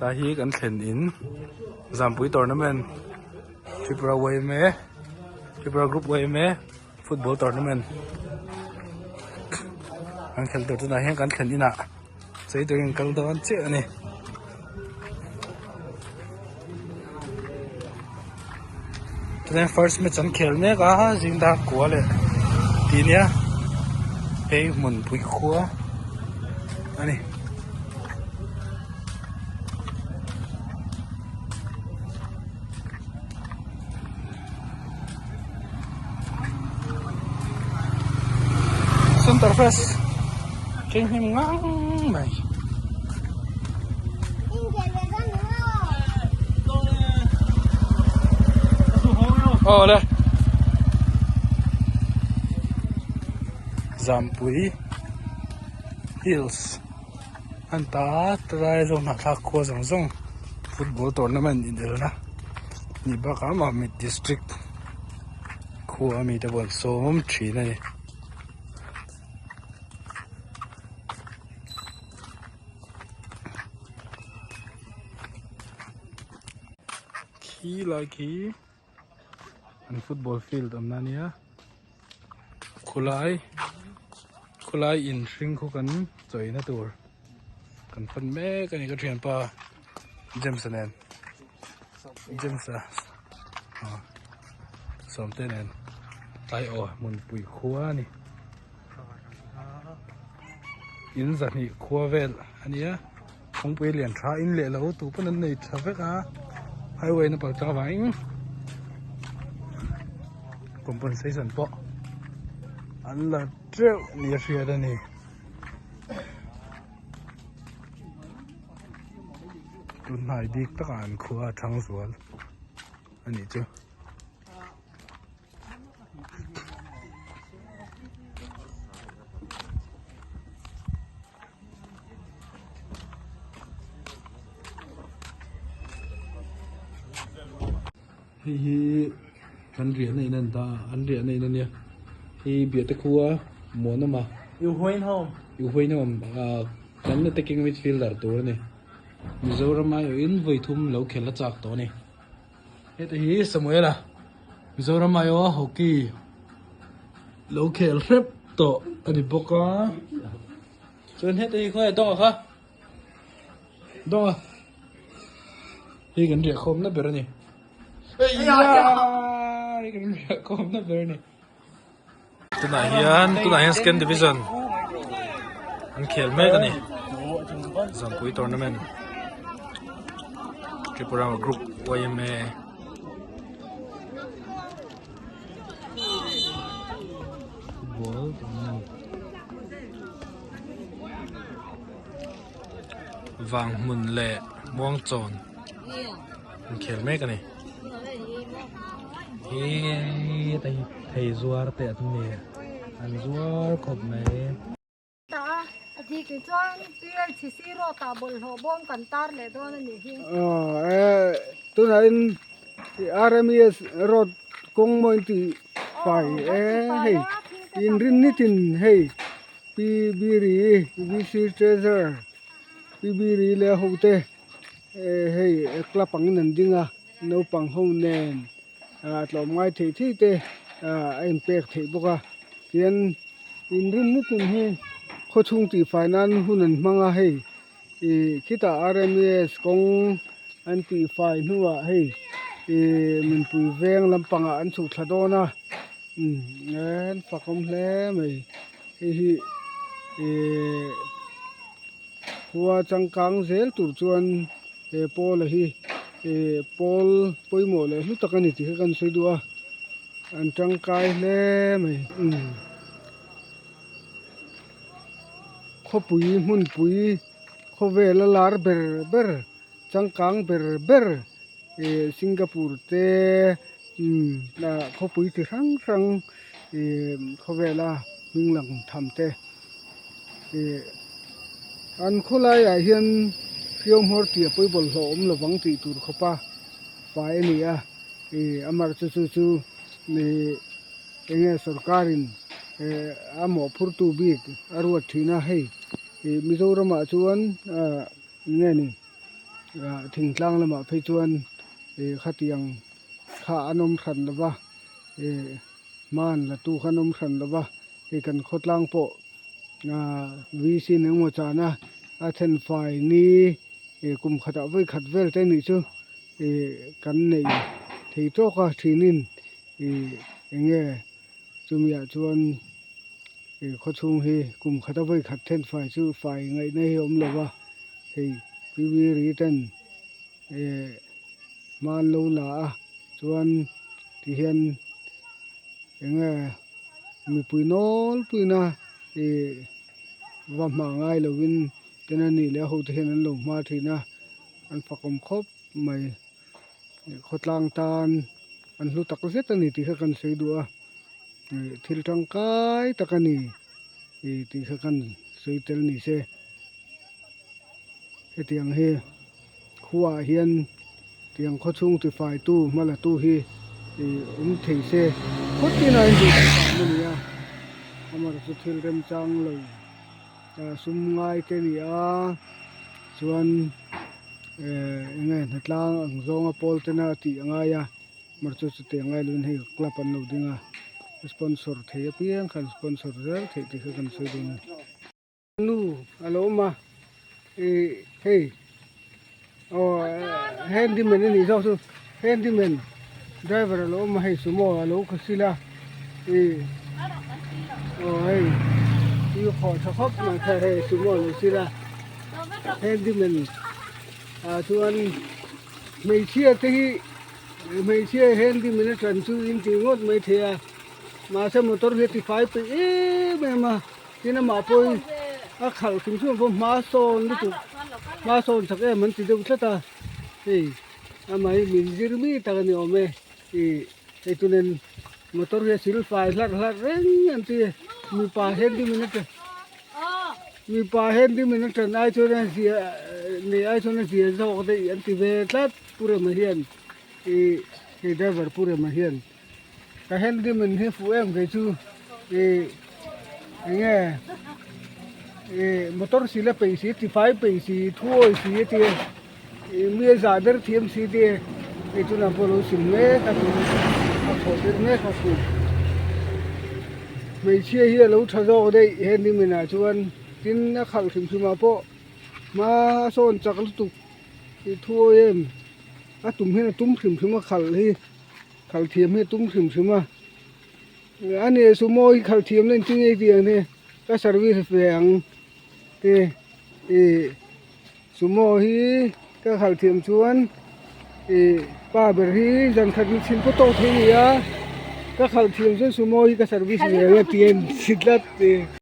ta hi kan thlen in Zampui tournament Tripura Wayme Tripura Group Wayme football tournament kan khel tur tuna hian kan thlen ina chei turin kal dawn che ani then first match an khel me ka jingda kwale tinia hei mun pui khua ani center face kinh him ngang mày đây Zampui Hills anh ta try rồi nãy thắc qua zong football tournament in there na ni ba ka ma mid district khu mi ta bon som thi này khi lại khi anh football field am nania khulai in ring khu kan choi na tur kan fan me kan ka thian pa Jameson something nen tai o mun pui khua ni in za ni khua vel ania khong pui lian tha in le lo tu pan nei tha ka highway na pa ta vaing compensation po an la treo ni ria da ni tun hai dik ta kan khua thang sual ani chu hi kan rian nei nan ta an rian nei nan ya hi bia te khua mo na ma you hoin hom kan na taking midfielder tur ni Mizoram ayo in voi thum lo khela chak to ni het hi Samuela Mizoram ayo hockey lo khel rep to ani boka chon het hi khoi dong kha dong hi kan ria khom na ber ni hi kan ria khom na ber ni tuna hian second division an khel me ka ni Zampui tournament Tripura Group Wayme football tournament Vang Mun Le Muang Chon an khel me ka ni hi thầy zuar te atme an zuar khop mai ta thì cái chọn tiêu chỉ xí ro ta bol hồ bom cần tar le đó là gì tôi nói RMS road công môn thì phải hey in rin nitin hey biri BC treasure biri le hote hey club pang nan dinga no pang home nen lo mai thi te em pek thi boka kian in rin nitin hey khó chung thì finance hunan manga hey kita RMS kong an ti fai nuwa hey min pui veng lampanga an chu thadona en fakom hle mai hi huwa changkang zel tur chuan pol hi pol poimo le hlu takani ti kan soidua an changkai hle mai khó pui mun pui khó về là lar ber changkang ber Singapore te là khó pui thì răng khó về là minh lặng thầm te an khó lai à hiền phiêu hor tiệp pui bol hom là vắng thì tur khó pa phải nè amar chu nè nghe sarkarin amo phurtu bik arwa thina hey Mizoram chuan nge ni thỉnh tlang lama phei chuan khatiang kha anom thran lawa man la tu khanom thran lawa kan khotlang po vi sin eng mo chana a then fai ni kum khata voi khat vel te ni chu kan nei thei to ka thinin enge chumia chuan kho chung hi kum khata voi khat then fai chu fai ngai nei om lawa hei pi vi ri ten man lo la chuan ti hian enge mi puinol puina wa ma ngai lovin tena ni le ho te hian an lo ma thina an fakom khop mai khotlang tan an hlu tak zet ani ti kha kan sei du a thil tang kai takani ti kha kan sei tel ni se hetiang he khuwa hian tiang kho chung ti fai tu mala tu hi thei se khotina in du mania amar chu thil rem chang lo sum ngai te ni a chuan enge natlang ang zonga pol tena ti anga ya mar chu chu te ngai lun hei club an lo dinga sponsor thei piang khan sponsor zel thei ti kan sei dun nu alo ma hey handyman ni so su handyman driver alo ma hei sumo alo khasila hey you khot khop ma tha hei sumo lo sila handyman chuan mei chia te hi mei chia handyman tran chu in ti ngot mai thea ma se motor 55 pe me ma tina ma poi a khal thum chu bo ma son ni tu ma son sak e man ti de utlata ei amai min jirmi ta ni ome e tunen motor he sil fai hlat reng an ti mi pa handyman te mi pa handyman tran ai chu na sia ni ai chu na sia zo de an ti ve tlat pura ma hian e driver pura ma hian ka handyman he fu em ke chu nghe motor xí là bảy xí thì phải bảy xí thua xí thì mía giả đỡ thiêm xí thì chúng ta phải lo xin mẹ các thứ học được mẹ các thứ mấy chia hier lâu thay rồi đây hiện đi mình là chuan tin nó khăng thìm thìm mà po mà son chắc là tụt thì thua em tụm hết là tụm thìm thìm mà khăng thiêm hết tụm thìm thìm mà anh ấy số môi khảo thiêm lên trên cái tiền này các service vàng thì số môi các khảo thiêm chuan thì ba bữa hi dần khát xin có tốt thế gì á các khảo thiêm số môi các service vàng tiền xịt lát